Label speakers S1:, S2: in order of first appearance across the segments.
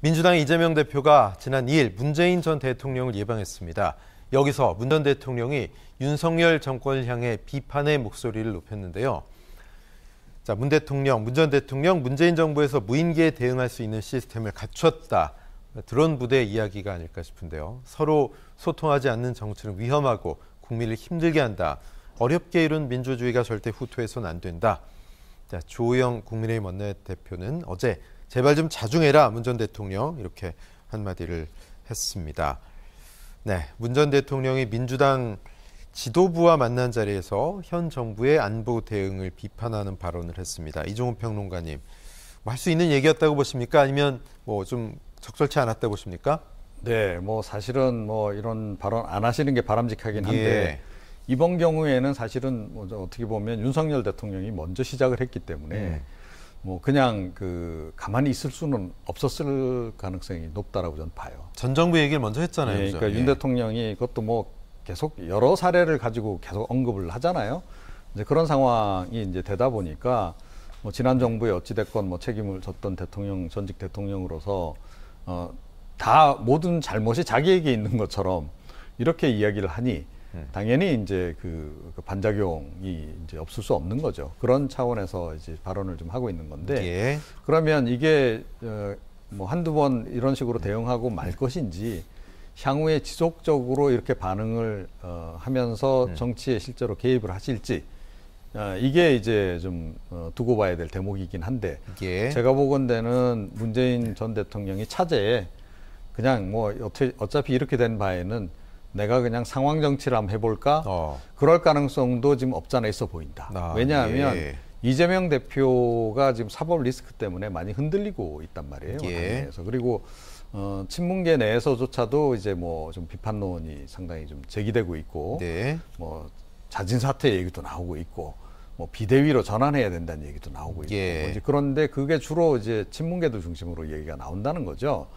S1: 민주당의 이재명 대표가 지난 2일 문재인 전 대통령을 예방했습니다. 여기서 문 전 대통령이 윤석열 정권을 향해 비판의 목소리를 높였는데요. 자, 문 전 대통령, 문재인 정부에서 무인기에 대응할 수 있는 시스템을 갖췄다. 드론 부대의 이야기가 아닐까 싶은데요. 서로 소통하지 않는 정치는 위험하고 국민을 힘들게 한다. 어렵게 이룬 민주주의가 절대 후퇴해서는 안 된다. 자, 조의영 국민의힘 원내대표는 어제 제발 좀 자중해라 문 전 대통령 이렇게 한마디를 했습니다. 네, 문 전 대통령이 민주당 지도부와 만난 자리에서 현 정부의 안보 대응을 비판하는 발언을 했습니다. 이종훈 평론가님, 할 수 있는 얘기였다고 보십니까? 아니면 뭐 좀 적절치 않았다고 보십니까?
S2: 네, 뭐 사실은 뭐 이런 발언 안 하시는 게 바람직하긴 한데
S1: 예.
S2: 이번 경우에는 사실은 뭐 어떻게 보면 윤석열 대통령이 먼저 시작을 했기 때문에 뭐 그냥 가만히 있을 수는 없었을 가능성이 높다라고 저는 봐요.
S1: 전 정부 얘기를 먼저 했잖아요.
S2: 예,
S1: 그죠?
S2: 그러니까 윤 대통령이 그것도 뭐 계속 여러 사례를 가지고 계속 언급을 하잖아요. 이제 그런 상황이 이제 되다 보니까 뭐 지난 정부에 어찌됐건 뭐 책임을 졌던 대통령, 전직 대통령으로서 다 모든 잘못이 자기에게 있는 것처럼 이렇게 이야기를 하니 당연히 이제 그 반작용이 이제 없을 수 없는 거죠. 그런 차원에서 이제 발언을 좀 하고 있는 건데
S1: 예.
S2: 그러면 이게 뭐 한두 번 이런 식으로 대응하고 말 것인지 향후에 지속적으로 이렇게 반응을 하면서 정치에 실제로 개입을 하실지 이게 이제 좀 두고 봐야 될 대목이긴 한데
S1: 예.
S2: 제가 보건대는 문재인 전 대통령이 차제에 그냥 뭐 어차피 이렇게 된 바에는 내가 그냥 상황 정치를 한번 해볼까? 그럴 가능성도 지금 없잖아 있어 보인다. 왜냐하면
S1: 예.
S2: 이재명 대표가 지금 사법 리스크 때문에 많이 흔들리고 있단 말이에요.
S1: 예.
S2: 그리고 친문계 내에서조차도 이제 뭐 좀 비판론이 상당히 좀 제기되고 있고,
S1: 네.
S2: 뭐 자진 사퇴 얘기도 나오고 있고, 뭐 비대위로 전환해야 된다는 얘기도 나오고 있고.
S1: 예.
S2: 이제 그런데 그게 주로 이제 친문계들 중심으로 얘기가 나온다는 거죠.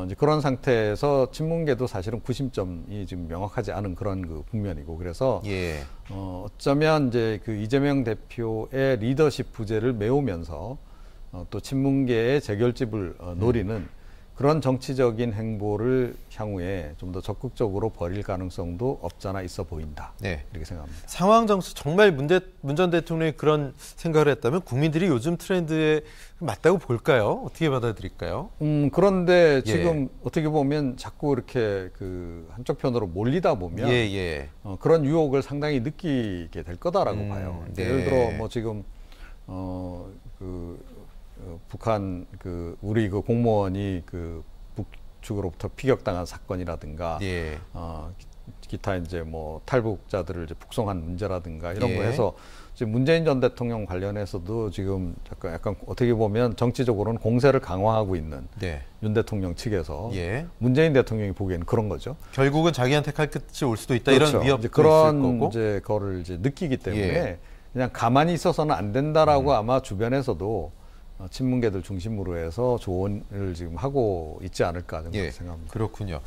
S2: 이제 그런 상태에서 친문계도 사실은 구심점이 지금 명확하지 않은 그런 그 국면이고, 그래서
S1: 예.
S2: 어쩌면 이제 그 이재명 대표의 리더십 부재를 메우면서 또 친문계의 재결집을 노리는 그런 정치적인 행보를 향후에 좀 더 적극적으로 벌일 가능성도 없잖아 있어 보인다.
S1: 네.
S2: 이렇게 생각합니다.
S1: 상황 정치 정말 문 전 대통령이 그런 생각을 했다면 국민들이 요즘 트렌드에 맞다고 볼까요? 어떻게 받아들일까요?
S2: 그런데 지금 어떻게 보면 자꾸 이렇게 그 한쪽 편으로 몰리다 보면 그런 유혹을 상당히 느끼게 될 거다라고 봐요.
S1: 네.
S2: 예를 들어 뭐 지금 북한 우리 그 공무원이 그 북측으로부터 피격당한 사건이라든가 기타 이제 뭐 탈북자들을 이제 북송한 문제라든가 이런 거 해서 지금 문재인 전 대통령 관련해서도 지금 약간 어떻게 보면 정치적으로는 공세를 강화하고 있는 윤 대통령 측에서 문재인 대통령이 보기에는 그런 거죠.
S1: 결국은 자기한테 칼끝이 올 수도 있다.
S2: 그렇죠.
S1: 이런 위협도
S2: 그런
S1: 있을 거고.
S2: 이제 거를 이제 느끼기 때문에 그냥 가만히 있어서는 안 된다라고 아마 주변에서도 친문계들 중심으로 해서 조언을 지금 하고 있지 않을까 그렇게 생각합니다.
S1: 그렇군요.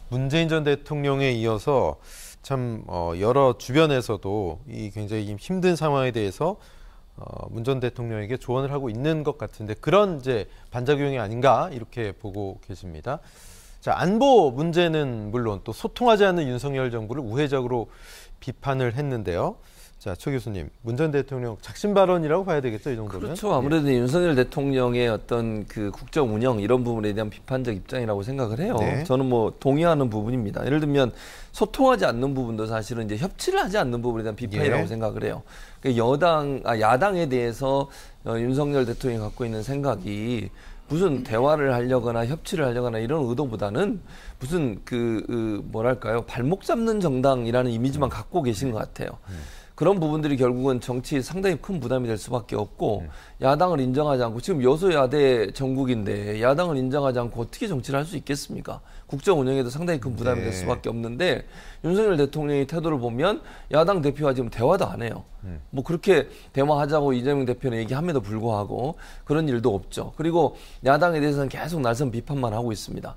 S1: 문재인 전 대통령에 이어서 참 여러 주변에서도 이 굉장히 힘든 상황에 대해서 문 전 대통령에게 조언을 하고 있는 것 같은데 그런 이제 반작용이 아닌가 이렇게 보고 계십니다. 자, 안보 문제는 물론 또 소통하지 않는 윤석열 정부를 우회적으로 비판을 했는데요. 자, 최 교수님, 문 전 대통령 작심 발언이라고 봐야 되겠죠, 이 정도면?
S3: 그렇죠. 아무래도 윤석열 대통령의 어떤 그 국정 운영 이런 부분에 대한 비판적 입장이라고 생각을 해요. 저는 뭐 동의하는 부분입니다. 예를 들면 소통하지 않는 부분도 사실은 이제 협치를 하지 않는 부분에 대한 비판이라고 생각을 해요. 그러니까 야당에 대해서 윤석열 대통령이 갖고 있는 생각이 무슨 대화를 하려거나 협치를 하려거나 이런 의도보다는 무슨 뭐랄까요, 발목 잡는 정당이라는 이미지만 갖고 계신 것 같아요. 그런 부분들이 결국은 정치에 상당히 큰 부담이 될 수밖에 없고 야당을 인정하지 않고 지금 여소야대 전국인데 야당을 인정하지 않고 어떻게 정치를 할 수 있겠습니까? 국정 운영에도 상당히 큰 부담이 될 수밖에 없는데 윤석열 대통령의 태도를 보면 야당 대표와 지금 대화도 안 해요. 뭐 그렇게 대화하자고 이재명 대표는 얘기함에도 불구하고 그런 일도 없죠. 그리고 야당에 대해서는 계속 날선 비판만 하고 있습니다.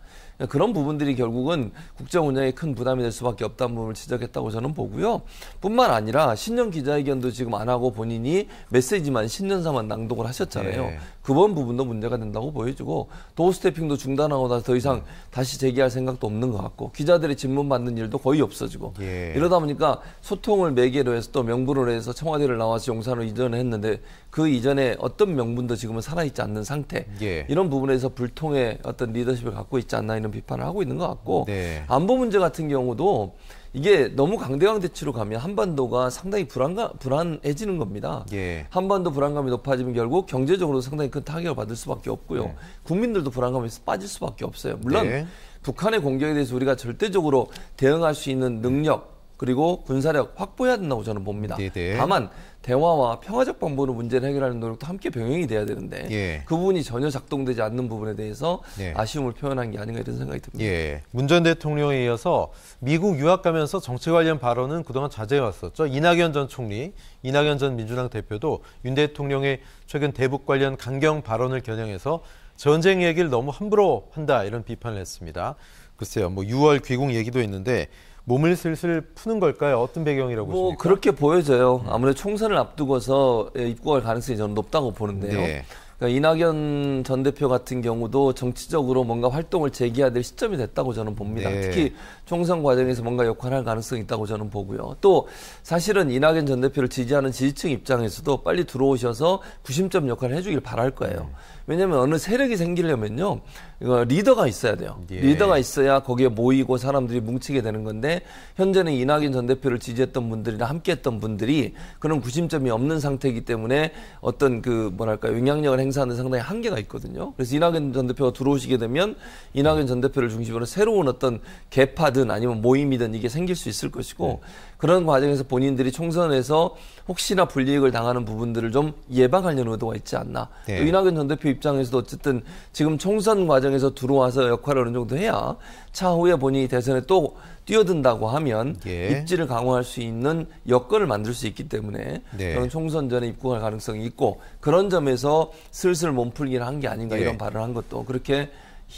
S3: 그런 부분들이 결국은 국정 운영에 큰 부담이 될 수밖에 없다는 부분을 지적했다고 저는 보고요. 뿐만 아니라 신년 기자회견도 지금 안 하고 본인이 메시지만 신년사만 낭독을 하셨잖아요. 그번 부분도 문제가 된다고 보여지고 도어 스태핑도 중단하고 나서 더 이상 다시 재개할 생각도 없는 것 같고 기자들이 질문 받는 일도 거의 없어지고 이러다 보니까 소통을 매개로 해서 또 명분으로 해서 청와대를 나와서 용산으로 이전을 했는데 그 이전에 어떤 명분도 지금은 살아있지 않는 상태 이런 부분에서 불통의 어떤 리더십을 갖고 있지 않나 이런 비판을 하고 있는 것 같고 안보 문제 같은 경우도 이게 너무 강대강대치로 가면 한반도가 상당히 불안해지는 겁니다. 한반도 불안감이 높아지면 결국 경제적으로도 상당히 큰 타격을 받을 수밖에 없고요. 국민들도 불안감에서 빠질 수밖에 없어요. 물론 북한의 공격에 대해서 우리가 절대적으로 대응할 수 있는 능력 그리고 군사력 확보해야 된다고 저는 봅니다. 다만 대화와 평화적 방법으로 문제를 해결하는 노력도 함께 병행이 돼야 되는데 그 부분이 전혀 작동되지 않는 부분에 대해서 아쉬움을 표현한 게 아닌가 이런 생각이 듭니다.
S1: 문 전 대통령에 이어서 미국 유학 가면서 정치 관련 발언은 그동안 자제해왔었죠. 이낙연 전 총리, 이낙연 전 민주당 대표도 윤 대통령의 최근 대북 관련 강경 발언을 겨냥해서 전쟁 얘기를 너무 함부로 한다 이런 비판을 했습니다. 글쎄요, 뭐 6월 귀국 얘기도 있는데 몸을 슬슬 푸는 걸까요? 어떤 배경이라고 보십니까?
S3: 그렇게 보여져요. 아무래도 총선을 앞두고서 입국할 가능성이 저는 높다고 보는데요. 그러니까 이낙연 전 대표 같은 경우도 정치적으로 뭔가 활동을 재개해야 될 시점이 됐다고 저는 봅니다. 특히 총선 과정에서 뭔가 역할을 할 가능성이 있다고 저는 보고요. 또 사실은 이낙연 전 대표를 지지하는 지지층 입장에서도 빨리 들어오셔서 구심점 역할을 해주길 바랄 거예요. 왜냐하면 어느 세력이 생기려면요. 이거 리더가 있어야 돼요. 리더가 있어야 거기에 모이고 사람들이 뭉치게 되는 건데 현재는 이낙연 전 대표를 지지했던 분들이나 함께했던 분들이 그런 구심점이 없는 상태이기 때문에 어떤 그 뭐랄까 영향력을 행사하는 상당히 한계가 있거든요. 그래서 이낙연 전 대표가 들어오시게 되면 이낙연 전 대표를 중심으로 새로운 어떤 개파든 아니면 모임이든 이게 생길 수 있을 것이고 그런 과정에서 본인들이 총선에서 혹시나 불이익을 당하는 부분들을 좀 예방하려는 의도가 있지 않나. 또 이낙연 전 대표 입장에서도 어쨌든 지금 총선 과정에서 들어와서 역할을 어느 정도 해야 차후에 본인이 대선에 또 뛰어든다고 하면 입지를 강화할 수 있는 여건을 만들 수 있기 때문에 저는 총선 전에 입국할 가능성이 있고 그런 점에서 슬슬 몸풀기를 한 게 아닌가 이런 발언을 한 것도 그렇게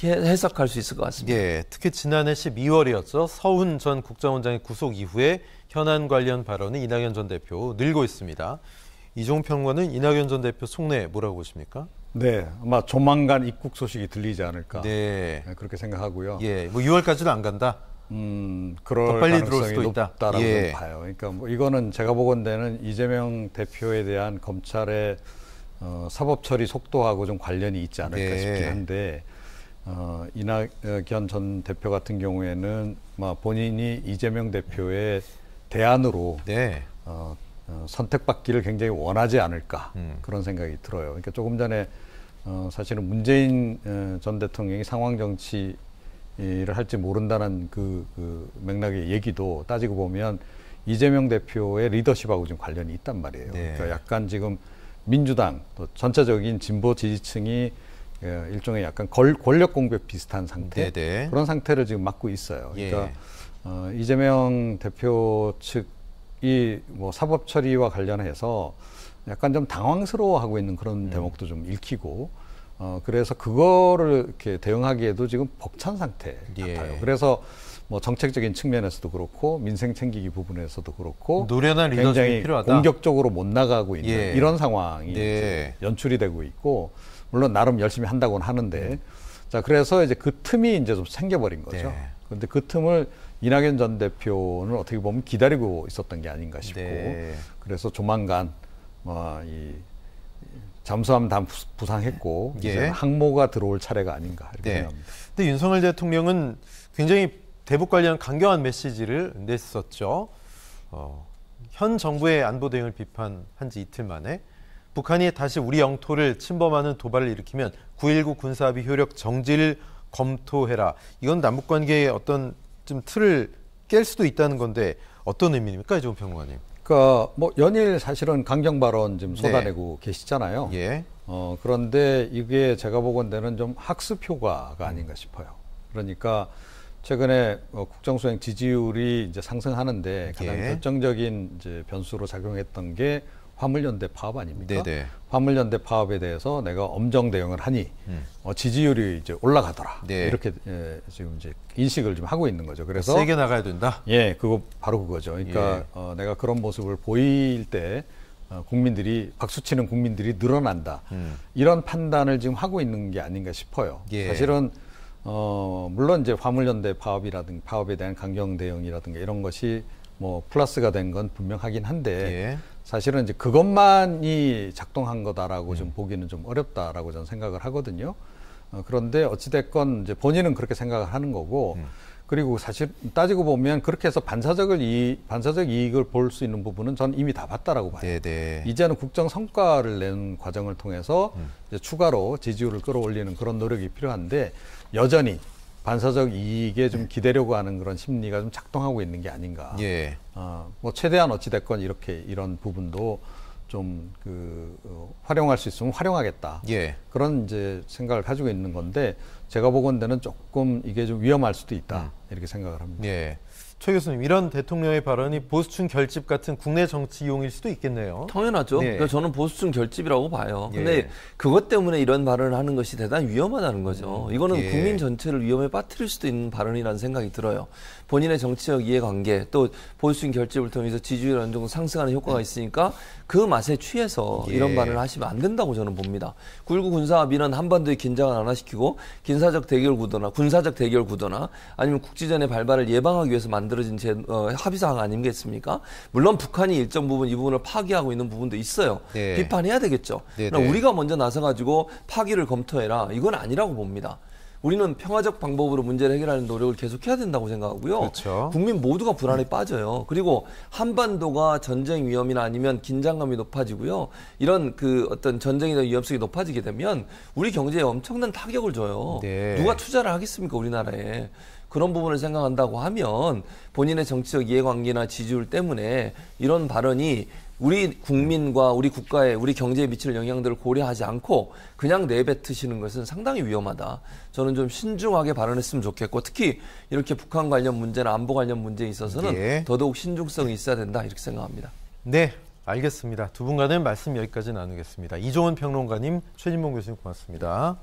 S3: 해석할 수 있을 것 같습니다.
S1: 특히 지난해 12월이었죠. 서훈 전 국정원장의 구속 이후에 현안 관련 발언이 이낙연 전 대표 늘고 있습니다. 이종 평론가는 이낙연 전 대표 속내 뭐라고 보십니까?
S2: 네, 아마 조만간 입국 소식이 들리지 않을까 그렇게 생각하고요.
S1: 뭐 6월까지도 안 간다.
S2: 그럴
S1: 더 빨리
S2: 가능성이
S1: 들어올 수도 있다.
S2: 높다라고 봐요. 그러니까 뭐 이거는 제가 보건대는 이재명 대표에 대한 검찰의 사법 처리 속도하고 좀 관련이 있지 않을까 싶긴 한데 이낙연 전 대표 같은 경우에는 본인이 이재명 대표의 대안으로 선택받기를 굉장히 원하지 않을까 그런 생각이 들어요. 그러니까 조금 전에 사실은 문재인 전 대통령이 상황 정치를 할지 모른다는 그 맥락의 얘기도 따지고 보면 이재명 대표의 리더십하고 좀 관련이 있단 말이에요. 그러니까 약간 지금 민주당 또 전체적인 진보 지지층이 일종의 약간 권력 공백 비슷한 상태 그런 상태를 지금 맡고 있어요. 그러니까 이재명 대표 측이 뭐 사법 처리와 관련해서 약간 좀 당황스러워하고 있는 그런 대목도 좀 읽히고 그래서 그거를 이렇게 대응하기에도 지금 벅찬 상태 같아요. 그래서 뭐 정책적인 측면에서도 그렇고 민생 챙기기 부분에서도 그렇고
S1: 노련한 리더십이
S2: 굉장히
S1: 필요하다.
S2: 공격적으로 못 나가고 있는 이런 상황이 이제 연출이 되고 있고 물론 나름 열심히 한다고는 하는데 자 그래서 이제 그 틈이 이제 좀 생겨버린 거죠. 그런데 그 틈을 이낙연 전 대표는 어떻게 보면 기다리고 있었던 게 아닌가 싶고 그래서 조만간 이 잠수함 다 부상했고 이제 항모가 들어올 차례가 아닌가 이렇게 생각합니다.
S1: 근데 윤석열 대통령은 굉장히 대북 관련 강경한 메시지를 냈었죠. 현 정부의 안보 대응을 비판한 지 이틀 만에 북한이 다시 우리 영토를 침범하는 도발을 일으키면 9.19 군사합의 효력 정지를 검토해라. 이건 남북관계의 어떤 좀 틀을 깰 수도 있다는 건데 어떤 의미입니까, 이종 평론가님?
S2: 그러니까 뭐 연일 사실은 강경 발언 지금 쏟아내고 계시잖아요. 그런데 이게 제가 보건대는 좀 학습 효과가 아닌가 싶어요. 그러니까 최근에 국정수행 지지율이 이제 상승하는데 가장 결정적인 이제 변수로 작용했던 게 화물연대 파업 아닙니까? 화물연대 파업에 대해서 내가 엄정 대응을 하니 지지율이 이제 올라가더라. 이렇게 지금 이제 인식을 좀 하고 있는 거죠. 그래서
S1: 세게 나가야 된다.
S2: 그거 바로 그거죠. 그러니까 내가 그런 모습을 보일 때 국민들이 박수치는 국민들이 늘어난다. 이런 판단을 지금 하고 있는 게 아닌가 싶어요.
S1: 예.
S2: 사실은 물론 이제 화물연대 파업이라든가 파업에 대한 강경 대응이라든가 이런 것이 뭐 플러스가 된 건 분명하긴 한데
S1: 예.
S2: 사실은 이제 그것만이 작동한 거다라고 좀 보기는 좀 어렵다라고 저는 생각을 하거든요. 그런데 어찌됐건 이제 본인은 그렇게 생각을 하는 거고 그리고 사실 따지고 보면 그렇게 해서 반사적 이익을 볼 수 있는 부분은 저는 이미 다 봤다라고 봐요.
S1: 네네.
S2: 이제는 국정 성과를 내는 과정을 통해서 이제 추가로 지지율을 끌어올리는 그런 노력이 필요한데 여전히 반사적 이익에 좀 기대려고 하는 그런 심리가 좀 작동하고 있는 게 아닌가.
S1: 예.
S2: 뭐 최대한 어찌됐건 이런 부분도 좀 활용할 수 있으면 활용하겠다.
S1: 예.
S2: 그런 이제 생각을 가지고 있는 건데 제가 보건대는 조금 이게 좀 위험할 수도 있다. 이렇게 생각을 합니다.
S1: 예. 최 교수님, 이런 대통령의 발언이 보수층 결집 같은 국내 정치 이용일 수도 있겠네요.
S3: 당연하죠.
S1: 네.
S3: 그러니까 저는 보수층 결집이라고 봐요.
S1: 예.
S3: 근데 그것 때문에 이런 발언을 하는 것이 대단히 위험하다는 거죠. 이거는
S1: 예.
S3: 국민 전체를 위험에 빠뜨릴 수도 있는 발언이라는 생각이 들어요. 본인의 정치적 이해관계 또 보수층 결집을 통해서 지지율이 어느 정도 상승하는 효과가 있으니까 그 맛에 취해서
S1: 예.
S3: 이런 발언을 하시면 안 된다고 저는 봅니다. 9.19 군사합의는 한반도의 긴장을 완화시키고 군사적 대결 구도나 아니면 국지전의 발발을 예방하기 위해서 만들어진 합의사항 아니겠습니까? 물론 북한이 일정 부분 이 부분을 파기하고 있는 부분도 있어요.
S1: 네.
S3: 비판해야 되겠죠. 그러나 우리가 먼저 나서가지고 파기를 검토해라. 이건 아니라고 봅니다. 우리는 평화적 방법으로 문제를 해결하는 노력을 계속해야 된다고 생각하고요.
S1: 그렇죠.
S3: 국민 모두가 불안에 빠져요. 그리고 한반도가 전쟁 위험이나 아니면 긴장감이 높아지고요. 이런 어떤 전쟁에 대한 위험성이 높아지게 되면 우리 경제에 엄청난 타격을 줘요.
S1: 네.
S3: 누가 투자를 하겠습니까, 우리나라에. 그런 부분을 생각한다고 하면 본인의 정치적 이해관계나 지지율 때문에 이런 발언이 우리 국민과 우리 국가에 우리 경제에 미칠 영향들을 고려하지 않고 그냥 내뱉으시는 것은 상당히 위험하다. 저는 좀 신중하게 발언했으면 좋겠고 특히 이렇게 북한 관련 문제나 안보 관련 문제에 있어서는
S1: 예.
S3: 더더욱 신중성이 있어야 된다 이렇게 생각합니다.
S1: 네, 알겠습니다. 두 분과는 말씀 여기까지 나누겠습니다. 이종훈 평론가님, 최진봉 교수님 고맙습니다.